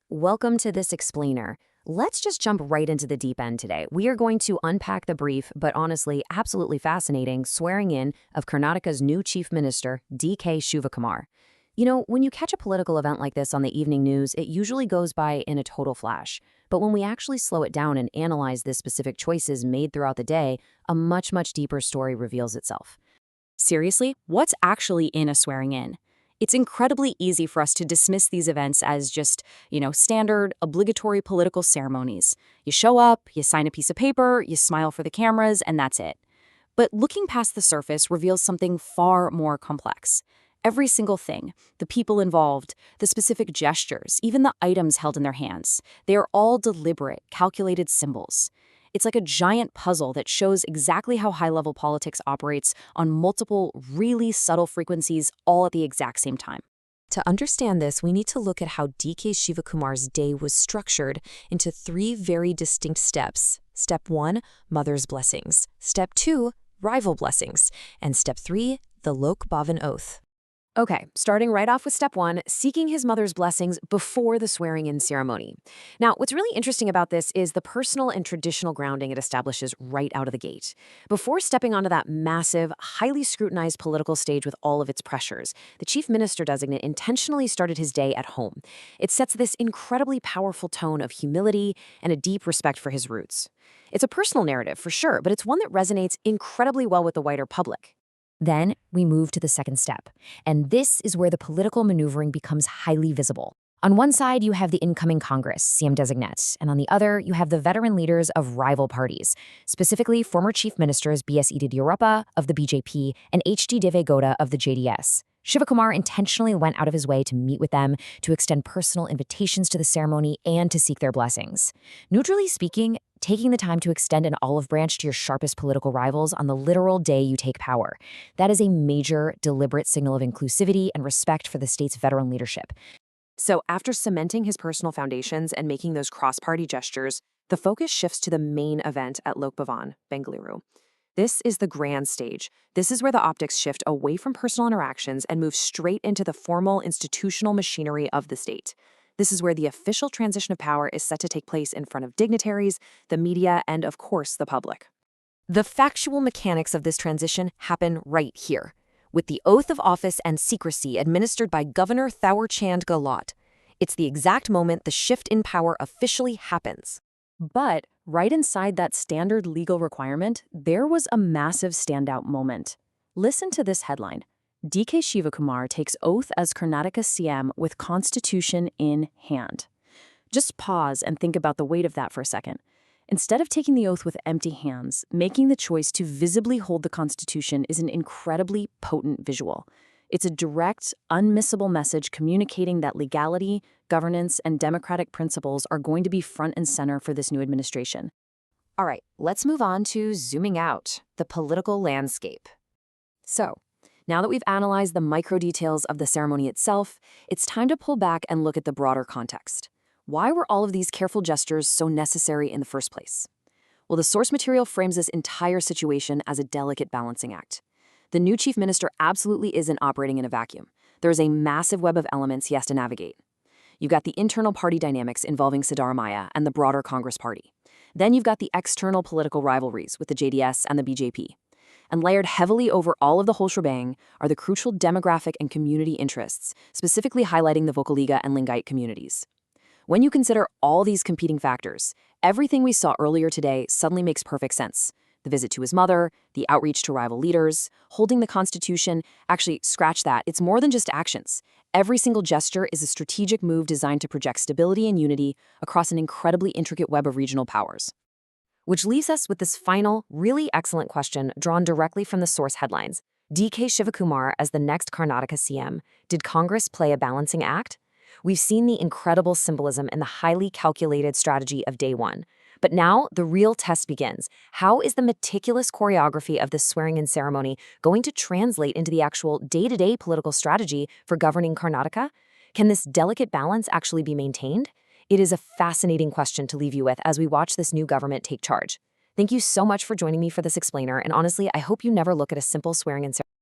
Welcome to this explainer. Let's just jump right into the deep end today. We are going to unpack the brief, but honestly, absolutely fascinating swearing in of Karnataka's new chief minister, DK Shivakumar. When you catch a political event like this on the evening news, it usually goes by in a total flash. But when we actually slow it down and analyze the specific choices made throughout the day, a much, much deeper story reveals itself. Seriously, what's actually in a swearing in? It's incredibly easy for us to dismiss these events as just, standard, obligatory political ceremonies. You show up, you sign a piece of paper, you smile for the cameras, and that's it. But looking past the surface reveals something far more complex. Every single thing, the people involved, the specific gestures, even the items held in their hands, they are all deliberate, calculated symbols. It's like a giant puzzle that shows exactly how high-level politics operates on multiple, really subtle frequencies all at the exact same time. To understand this, we need to look at how DK Shivakumar's day was structured into three very distinct steps. Step 1, mother's blessings. Step 2, rival blessings. And step 3, the Lok Bhavan oath. Okay, starting right off with step 1, seeking his mother's blessings before the swearing-in ceremony. Now, what's really interesting about this is the personal and traditional grounding it establishes right out of the gate. Before stepping onto that massive, highly scrutinized political stage with all of its pressures, the chief minister-designate intentionally started his day at home. It sets this incredibly powerful tone of humility and a deep respect for his roots. It's a personal narrative, for sure, but it's one that resonates incredibly well with the wider public. Then we move to the second step, and this is where the political maneuvering becomes highly visible. On one side, you have the incoming Congress, CM-designate, and on the other, you have the veteran leaders of rival parties, specifically former chief ministers B.S. Yediyurappa of the BJP and H.D. Deve Gowda of the JDS. Shivakumar intentionally went out of his way to meet with them, to extend personal invitations to the ceremony, and to seek their blessings. Neutrally speaking, taking the time to extend an olive branch to your sharpest political rivals on the literal day you take power. That is a major, deliberate signal of inclusivity and respect for the state's veteran leadership. So after cementing his personal foundations and making those cross-party gestures, the focus shifts to the main event at Lok Bhavan, Bengaluru. This is the grand stage. This is where the optics shift away from personal interactions and move straight into the formal institutional machinery of the state. This is where the official transition of power is set to take place in front of dignitaries, the media, and of course, the public. The factual mechanics of this transition happen right here, with the oath of office and secrecy administered by Governor Thawar Chand Gehlot. It's the exact moment the shift in power officially happens. But right inside that standard legal requirement, there was a massive standout moment. Listen to this headline. DK Shivakumar takes oath as Karnataka CM with Constitution in hand. Just pause and think about the weight of that for a second. Instead of taking the oath with empty hands, making the choice to visibly hold the Constitution is an incredibly potent visual. It's a direct, unmissable message communicating that legality, governance, and democratic principles are going to be front and center for this new administration. All right, let's move on to zooming out, the political landscape. So, now that we've analyzed the micro details of the ceremony itself, it's time to pull back and look at the broader context. Why were all of these careful gestures so necessary in the first place? Well, the source material frames this entire situation as a delicate balancing act. The new chief minister absolutely isn't operating in a vacuum. There is a massive web of elements he has to navigate. You've got the internal party dynamics involving Siddaramaiah and the broader Congress party. Then you've got the external political rivalries with the JDS and the BJP. And layered heavily over all of the whole shebang are the crucial demographic and community interests, specifically highlighting the Vocaliga and Lingayat communities. When you consider all these competing factors, everything we saw earlier today suddenly makes perfect sense. The visit to his mother, the outreach to rival leaders, holding the Constitution, actually, scratch that, it's more than just actions. Every single gesture is a strategic move designed to project stability and unity across an incredibly intricate web of regional powers. Which leaves us with this final, really excellent question drawn directly from the source headlines. DK Shivakumar as the next Karnataka CM. Did Congress play a balancing act? We've seen the incredible symbolism and the highly calculated strategy of day one. But now the real test begins. How is the meticulous choreography of this swearing-in ceremony going to translate into the actual day-to-day political strategy for governing Karnataka? Can this delicate balance actually be maintained? It is a fascinating question to leave you with as we watch this new government take charge. Thank you so much for joining me for this explainer, and honestly, I hope you never look at a simple swearing-in ceremony